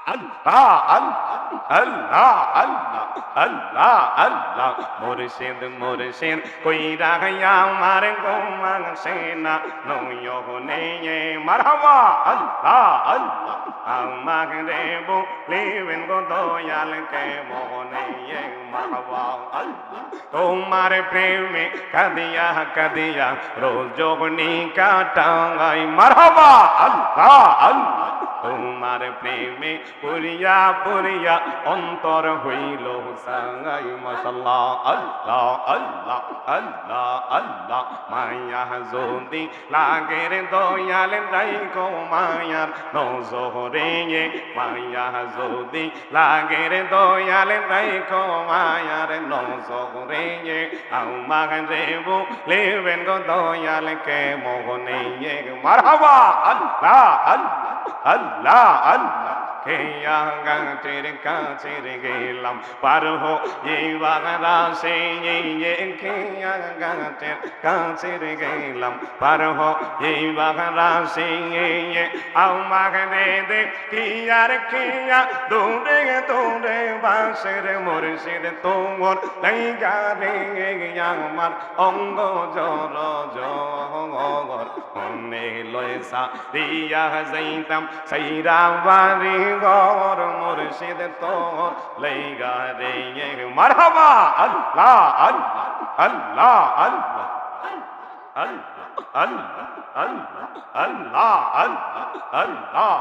আল্লাহ আল্লাহ আল্লাহ আল্লাহ আল্লাহ মুর্শিদ মুর্শিদ কইরা আমার গোমান সেনা নয়নে মারহাবা আল্লাহ আল্লাহ আমাকে রে বলিবেন গো দয়াল কে মনে মারহাবা আল্লাহ তোমার প্রেমে কাদিয়া কাদিয়া রোজনি কাটাই মারহাবা আল্লাহ আল্লাহ তোমার প্রেমে পুরিয়া পুরিয়া অন্তর হইল সাঙ্গাই মাশাআল্লাহ আল্লাহ আল্লাহ আল্লাহ আল্লাহ মায়া যদি লাগে রে দয়াল নাই গো মায়ার নজরে মায়া যদি লাগে রে দয়াল নাই গো মায়ার নজরে আমার রে বলিবেন গো দয়াল কে মোহনে মারহাবা আল্লাহ আল্লাহ আল্লাহ আল্লাহ খেয়া গাছের কাছে গেলাম পার হো বাগাসে খেয়া গাছের কাছে গেলাম পার হো বাগাসে আমাকে দেখি আর খেয়া দৌড়ে দৌড়ে বাসের মুর্শিদ তোমার লাইগা রে আমার অঙ্গ জর জর মনে লয়সা দিয়া যাইতাম সাইরা বাড়ি ঘর মুর্শিদ তোর লাইগা রে মারহাবা আল্লাহ আল্লাহ আল্লাহ আল্লাহ আল্লাহ আল্লাহ আল্লাহ আল্লাহ আল্লাহ আল্লাহ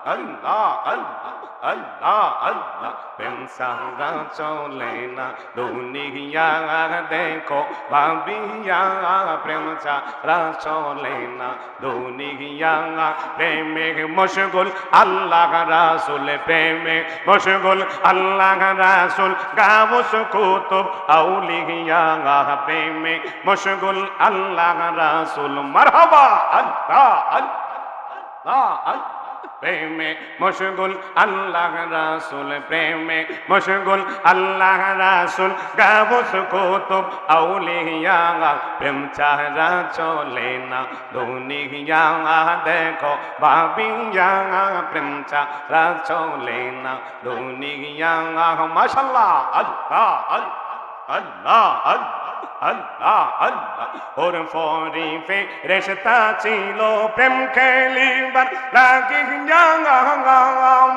আল্লাহ আল্লাহ আল্লাহ আল্লাহ প্রেম সারা চলে না দুনিয়া দেখো ভাবিয়া প্রেম সারা চলে না দুনিয়া প্রেমে মশগুল আল্লাহ রাসূল প্রেমে মশগুল আল্লাহ রাসূল গাউস কুতুব আউলিয়া প্রেমে মশগুল আল্লাহ রাসূল মারহাবা আল্লাহ আল্লাহ আল্লাহ প্রেমে মশগুল আল্লাহ রাসূল প্রেমে মশগুল আল্লাহ রাসূল গাউস কুতুব আউলিয়া প্রেম ছাড়া চলে না দুনিয়া দেখো ভাবিয়া প্রেম ছাড়া চলে না দুনিয়া মাশাআল্লাহ আল্লাহ আল্লাহ আল্লাহ আল্লাহ আল্লাহ ওর ফরিফে রেশতা ছিল প্রেম খেলিবার লাগিয়া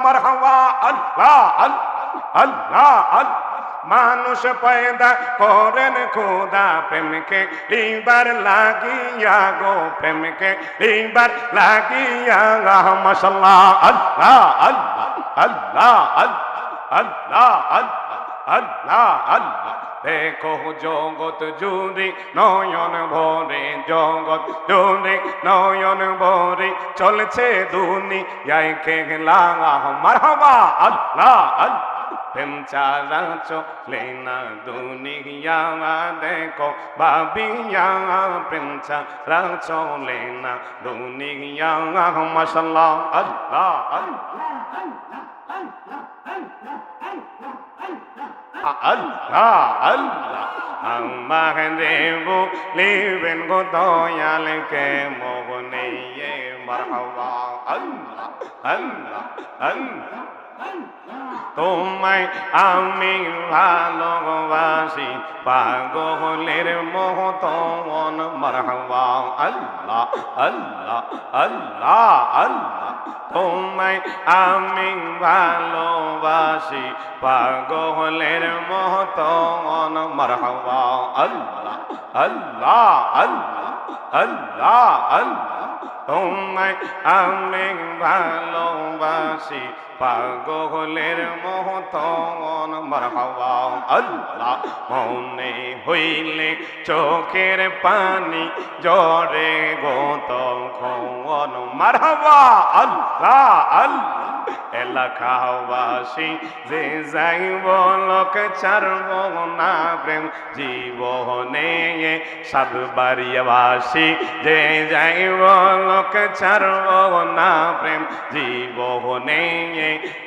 মারহাবা আল্লাহ আল্লাহ আল্লাহ মানুষ পয়দা করেন খোদা প্রেমকে লিবার লাগিয়া গো প্রেমকে লিবার লাগিয়া মাশাআল্লাহ আল্লাহ আল্লাহ আল্লাহ আল্লাহ আল্লাহ আল্লাহ আল্লাহ দেখো জগৎ জুড়ে নয়ন ভরে জগৎ জুড়ে নয়ন ভরে চলছে দুনিয়ায় খেলা মারহাবা আল্লাহ আল্লাহ প্রেম ছাড়া চলে না দুনিয়া দেখো ভাবিয়া প্রেম ছাড়া চলে না দুনিয়া মাশাআল্লাহ আল্লাহ আল্লাহ আল্লাহ আমাকে দেব লিবেন গো দয়াল কে মোহনে মারহাবা আল্লাহ আল্লাহ আল্লাহ তোমায় আমি ভালোবাসি পাগলের মতন মারহাবা আল্লাহ আল্লাহ আল্লাহ আল্লাহ তোমায় আমি ভালোবাসি পাগলের মতন মারহাবা আল্লাহ আল্লাহ আল্লাহ আল্লাহ আল্লাহ তোমায় আমি ভালোবাসি পাগলের মতন মারহাবা আল্লাহ মনে হইলে চোখের পানি জরে গো তখন মারহাবা আল্লাহ আল্লাহ এলাকাবাসী যে যাইব লোক ছাড়ব না প্রেম জীবনে সাতবাড়িয়াবাসী যে যাইব লোক ছাড়ব না প্রেম জীবনে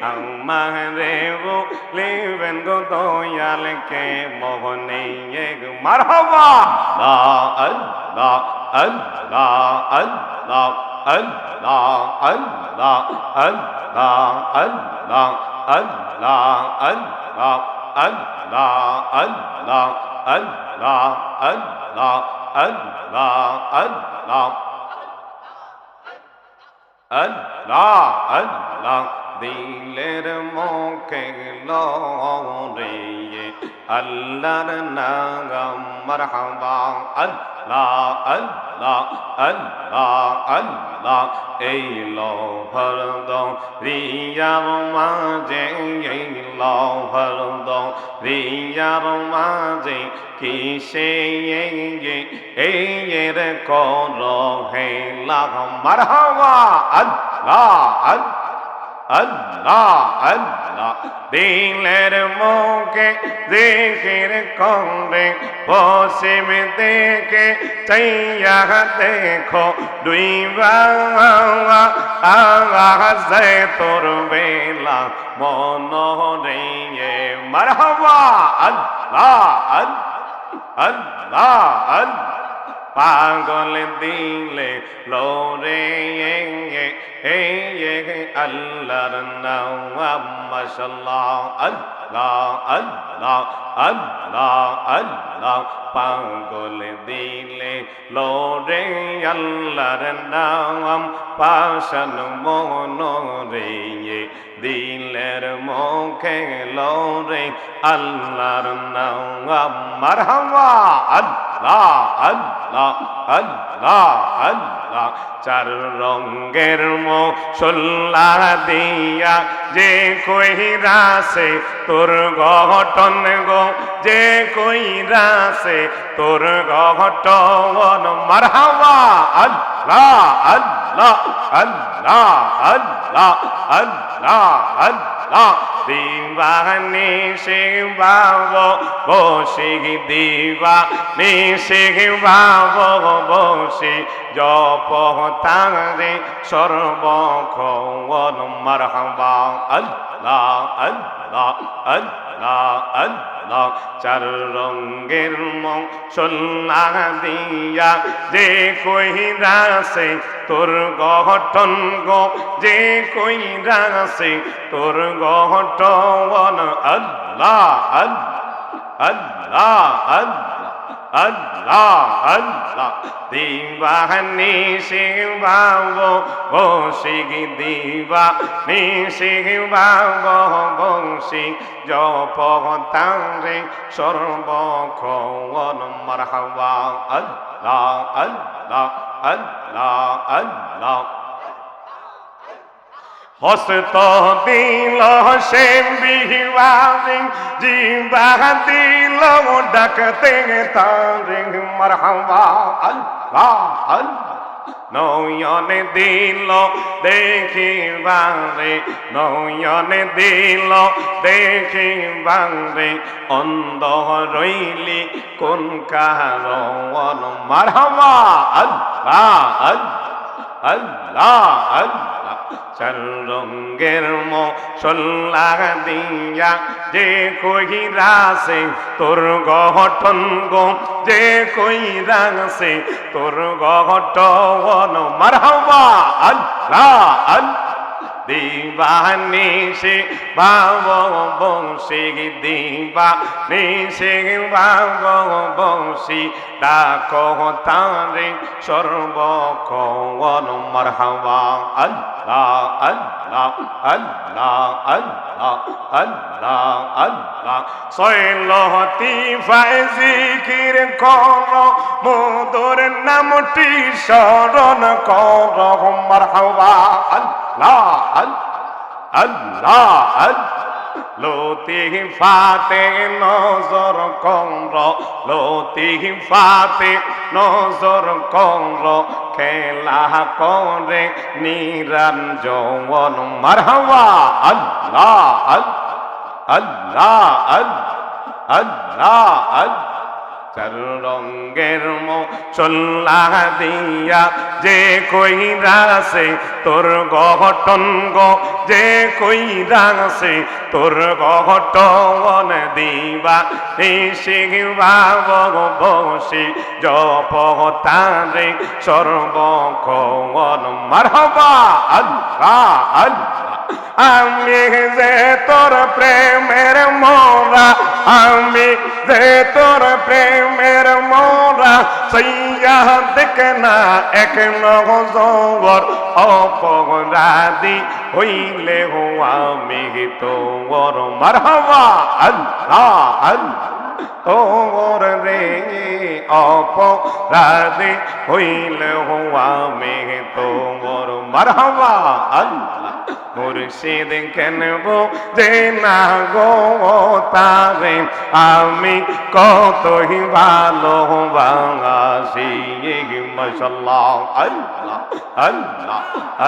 আমারে বলিবেন গো দয়াল কে মোহনে মারহাবা আল্লাহ আল্লাহ আল্লাহ আল্লাহ আল্লাহ আল্লাহ আল্লাহ আল্লাহ আল্লাহ আল্লাহ আল্লাহ আল্লাহ আল্লাহ আল্লাহ আল্লাহ আল্লাহ আল্লাহ আল্লাহ দিলের মুখে লরে আল্লাহর নাম মারহাবা আল্লাহ আল্লাহ আল্লাহ আল্লাহ এই লোহর রিয়ার মাঝে এই লোহর রিয়ার মাঝে কিসে এর কর হে লাগ মারহাবা আল্লাহ আল্লাহ আল্লাহ দিলের মুখে জিকির করে পশ্চিম দেখে চাইয়া দেখো দুই আওয়াজে তোর বেলা মনোরে মারহাবা আল্লাহ আল্লাহ আল্লাহ পাগল দিলে লোরে আল্লাহর নাম মাশাআল্লাহ আল্লাহ আল্লাহ আল্লাহ আল্লাহ পাগল দিলে লোরে আল্লাহর নাম পাশান মনোরে দিলের মুখে লোরে আল্লাহর নাম মারহাবা আল্লাহ আল্লাহ আল্লাহ আল্লাহ চার রঙের মশলা দিয়া যে কইরাছে তোর গঠন গো যে কইরাছে তোর গঠন মারহাবা আল্লাহ আল্লাহ আল্লাহ আল্লাহ আল্লাহ আল্লাহ দিবানি শিবাব বসি দিবানি শিবাব বসি জপ তারে সর্বক্ষণ মারহাবা আল্লাহ আল্লাহ আল্লাহ আল্লাহ চার রঙের মশলা দিয়া যে কইরাছে তোর গঠন গো যে কইরাছে তোর গঠন আল্লাহ আল্লাহ আল্লাহ আল্লাহ আল্লাহ দিবানি শিবাব বসি দিবানি শিবাব বসি জপ তারে সর্বক্ষণ মারহাবা আল্লাহ আল্লাহ আল্লাহ আল্লাহ হস্ত দিল সে বিহারি জিবা দিল ডাকতে তারে মারহাবা আল্লাহ আল্লাহ নয়ন দিল দেখিবারে নয়ন দিল দেখিবারে অন্ধ রইলি কোন কারণ মারহাবা আল্লাহ আল্লাহ আল্লাহ চার রঙের মশলা দিয়া যে কইরাছে তোর গঠন গো যে কইরাছে তোর গঠন মারহাবা আল্লাহ আল্লাহ দিবানি সে বাব বংশী দিবানি সে বাব বংশী ডাক তারে সর্বক্ষণ মারহাবা আল্লাহ আল্লাহ আল্লাহ আল্লাহ আল্লাহ আল্লাহ সৈলহতি ফাইজিকির কর মধুর নামটি স্মরণ কর মারহাবা আল্লাহ আল্লাহ আল্লাহ লতি ফাতে নজর কর লতি ফাতে নজর কর খেলা করে নিরঞ্জন মারহাবা আল্লাহ আল্লাহ আল্লাহ আল্লাহ চার রঙ্গের মশলা দিয়া যে কইরাছে তোর গঠন গো, যে কইরাছে তোর গঠন দিবা শিবা বসি জপ তারে সর্বক্ষণ মারহাবা আল্লাহ আল্লাহ। আমি যে তোর প্রেমের মোরা, আমি যে তোর প্রেমের মোরা, সইয়া দেখ না এক নজর অপরাধী হইলে হো আমি তোর মারহাবা আল্লাহ আল্লাহ। তোর রে অপরাধী হইলে হো আমি তোর মারহাবা আল্লাহ। মুর্শিদ কেনব যে না গো তারে আমি কতই ভালোবাসি। মাশাআল্লাহ আল্লাহ আল্লাহ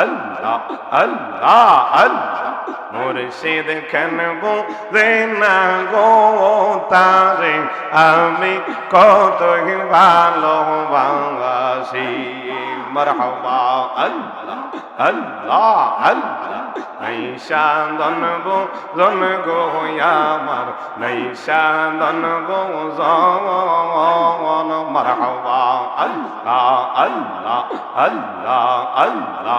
আল্লাহ আল্লাহ আল্লাহ। মুর্শিদ কেনব যে না গো তারে আমি কতই ভালোবাসি। মারহাবা আল্লাহ আল্লাহ আল্লাহ। নাইশা দনবো জন গো আমার, নাইশা দনবো জন মারহাবা আল্লাহ আল্লাহ আল্লাহ আল্লাহ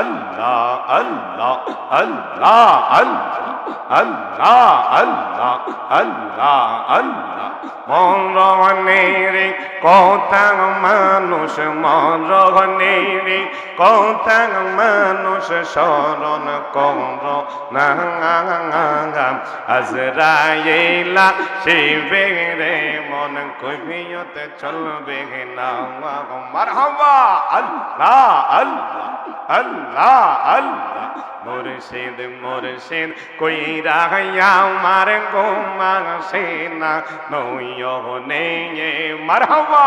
আল্লাহ আল্লাহ আল্লাহ আল্লাহ আল্লাহ আল্লাহ আল্লাহ। মরণের কথা মানুষ, মরণের কথা মানুষ স্মরণ কর না। আজরাইলা শিবে রে মন কৈফিয়ত চলবে না। মারহাবা আল্লাহ আল্লাহ আল্লাহ আল্লাহ। মুর্শিদ মুর্শিদ কইরা আমার গোমা সেনা নয়নে মারহাবা।